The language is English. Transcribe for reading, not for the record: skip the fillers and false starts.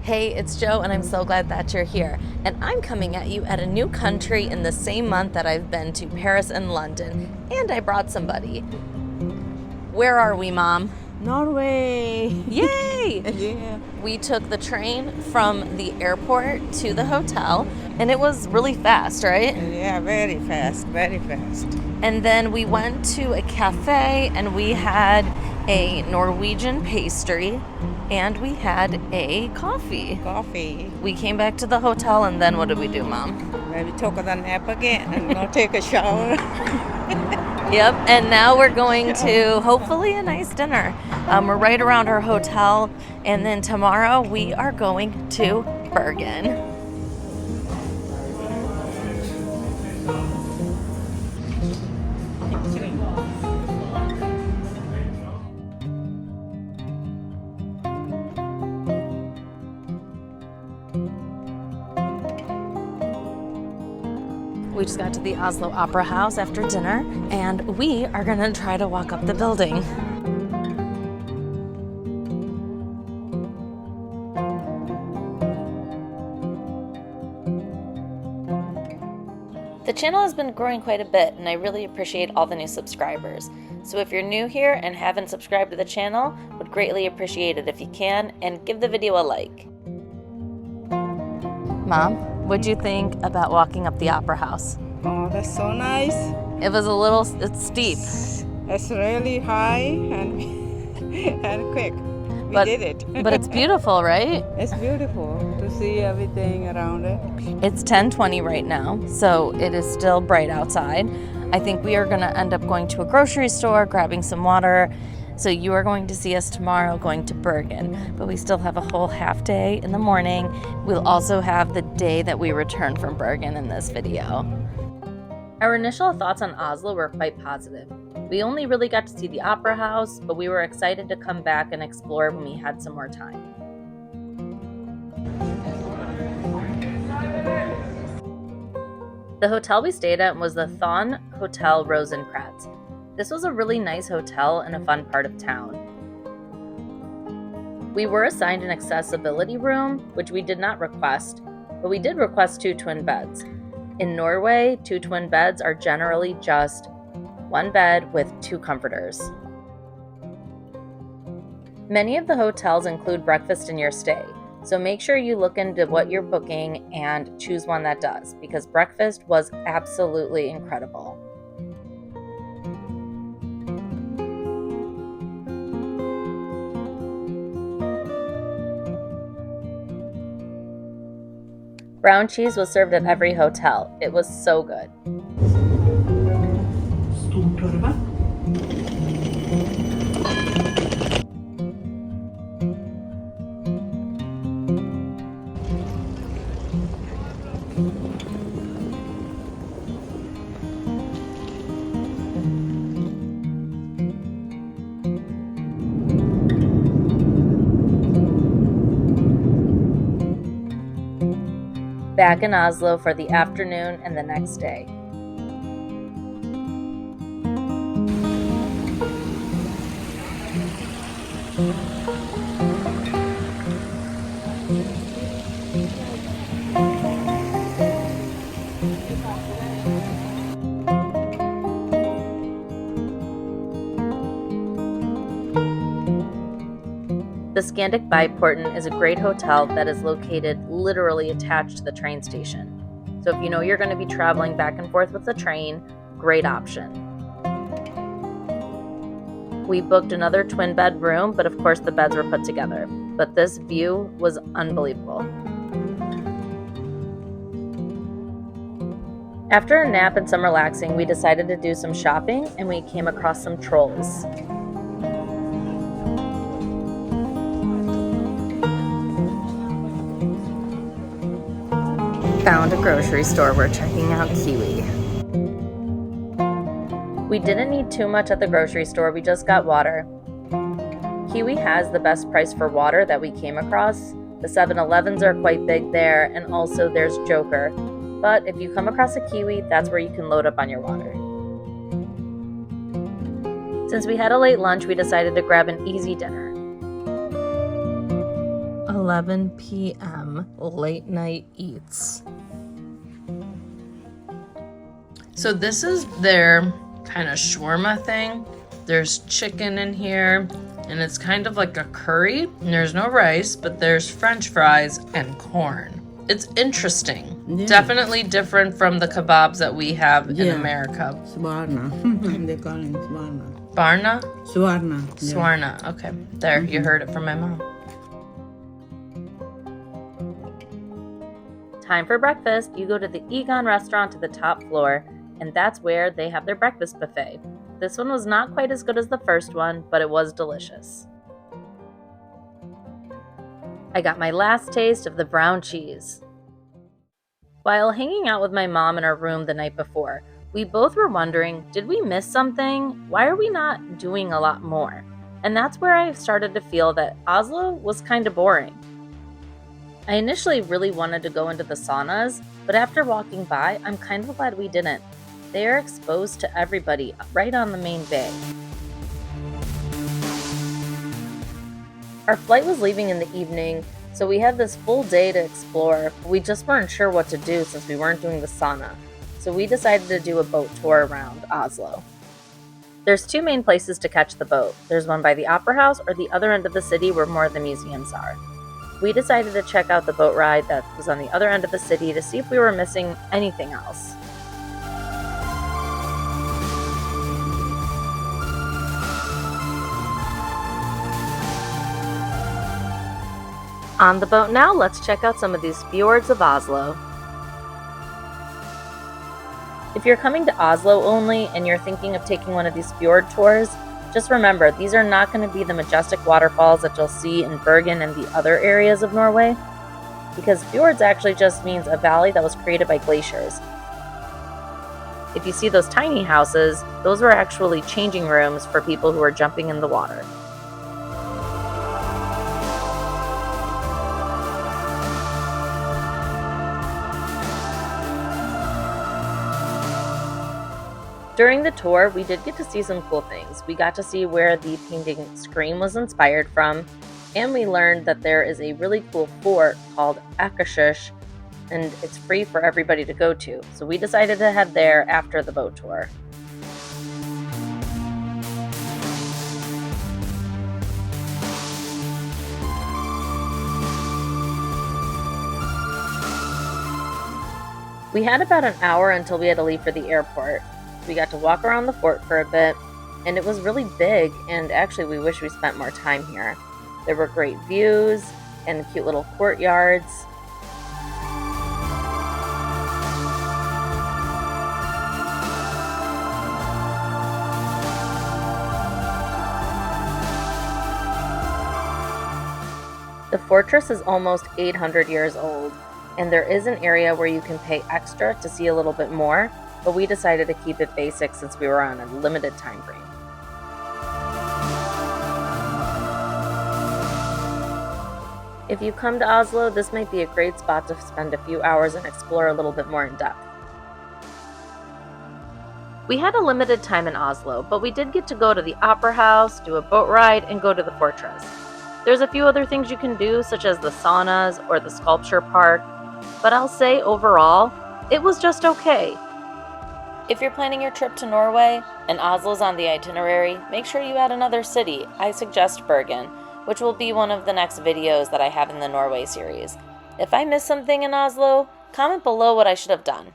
Hey, it's Joe, and I'm so glad that you're here. And I'm coming at you at a new country in the same month that I've been to Paris and London. And I brought somebody. Where are we, Mom? Norway! Yay! Yeah. We took the train from the airport to the hotel, and it was really fast, right? Yeah, very fast, very fast. And then we went to a cafe, and we had a Norwegian pastry, and we had a coffee. Coffee. We came back to the hotel, and then what did we do, Mom? Maybe took a nap again and go take a shower. Yep, and now we're going to hopefully a nice dinner. We're right around our hotel, and then tomorrow we are going to Bergen. We just got to the Oslo Opera House after dinner, and we are gonna try to walk up the building. The channel has been growing quite a bit, and I really appreciate all the new subscribers. So if you're new here and haven't subscribed to the channel, would greatly appreciate it if you can, and give the video a like. Mom, what'd you think about walking up the Opera House? Oh, that's so nice. It's steep. It's really high and and quick. We did it. But it's beautiful, right? It's beautiful to see everything around it. It's 10:20 right now, so it is still bright outside. I think we are going to end up going to a grocery store, grabbing some water. So you are going to see us tomorrow going to Bergen, but we still have a whole half day in the morning. We'll also have the day that we return from Bergen in this video. Our initial thoughts on Oslo were quite positive. We only really got to see the Opera House, but we were excited to come back and explore when we had some more time. The hotel we stayed at was the Thon Hotel Rosenkrantz. This was a really nice hotel in a fun part of town. We were assigned an accessibility room, which we did not request, but we did request 2 twin beds. In Norway, 2 twin beds are generally just 1 bed with 2 comforters. Many of the hotels include breakfast in your stay, so make sure you look into what you're booking and choose one that does, because breakfast was absolutely incredible. Brown cheese was served at every hotel. It was so good. Back in Oslo for the afternoon and the next day. The Scandic Byporten is a great hotel that is located literally attached to the train station. So if you know you're going to be traveling back and forth with the train, great option. We booked another twin bed room, but of course the beds were put together. But this view was unbelievable. After a nap and some relaxing, we decided to do some shopping, and we came across some trolls. Found a grocery store. We're checking out Kiwi. We didn't need too much at the grocery store. We just got water. Kiwi has the best price for water that we came across. The 7-Elevens are quite big there, and also there's Joker. But if you come across a Kiwi, that's where you can load up on your water. Since we had a late lunch, we decided to grab an easy dinner. A 11 p.m. late night eats. So this is their kind of shawarma thing. There's chicken in here, and it's kind of like a curry. And there's no rice, but there's French fries and corn. It's interesting. Yeah. Definitely different from the kebabs that we have in America. Swarna. They call it Swarna. Barna? Swarna. Yeah. Swarna. Okay. There, you heard it from my mom. Time for breakfast. You go to the Egon restaurant to the top floor, and that's where they have their breakfast buffet. This one was not quite as good as the first one, but it was delicious. I got my last taste of the brown cheese. While hanging out with my mom in our room the night before, we both were wondering, did we miss something? Why are we not doing a lot more? And that's where I started to feel that Oslo was kind of boring. I initially really wanted to go into the saunas, but after walking by, I'm kind of glad we didn't. They are exposed to everybody right on the main bay. Our flight was leaving in the evening, so we had this full day to explore, but we just weren't sure what to do since we weren't doing the sauna. So we decided to do a boat tour around Oslo. There's two main places to catch the boat. There's one by the Opera House or the other end of the city where more of the museums are. We decided to check out the boat ride that was on the other end of the city to see if we were missing anything else. On the boat now, let's check out some of these fjords of Oslo. If you're coming to Oslo only and you're thinking of taking one of these fjord tours, just remember these are not going to be the majestic waterfalls that you'll see in Bergen and the other areas of Norway, because fjords actually just means a valley that was created by glaciers. If you see those tiny houses, those were actually changing rooms for people who are jumping in the water. During the tour, we did get to see some cool things. We got to see where the painting Scream was inspired from, and we learned that there is a really cool fort called Akershus, and it's free for everybody to go to. So we decided to head there after the boat tour. We had about an hour until we had to leave for the airport. We got to walk around the fort for a bit, and it was really big, and actually we wish we spent more time here. There were great views and cute little courtyards. The fortress is almost 800 years old, and there is an area where you can pay extra to see a little bit more, but we decided to keep it basic since we were on a limited time frame. If you come to Oslo, this might be a great spot to spend a few hours and explore a little bit more in depth. We had a limited time in Oslo, but we did get to go to the Opera House, do a boat ride, and go to the fortress. There's a few other things you can do, such as the saunas or the sculpture park, but I'll say overall, it was just okay. If you're planning your trip to Norway and Oslo's on the itinerary, make sure you add another city. I suggest Bergen, which will be one of the next videos that I have in the Norway series. If I missed something in Oslo, comment below what I should have done.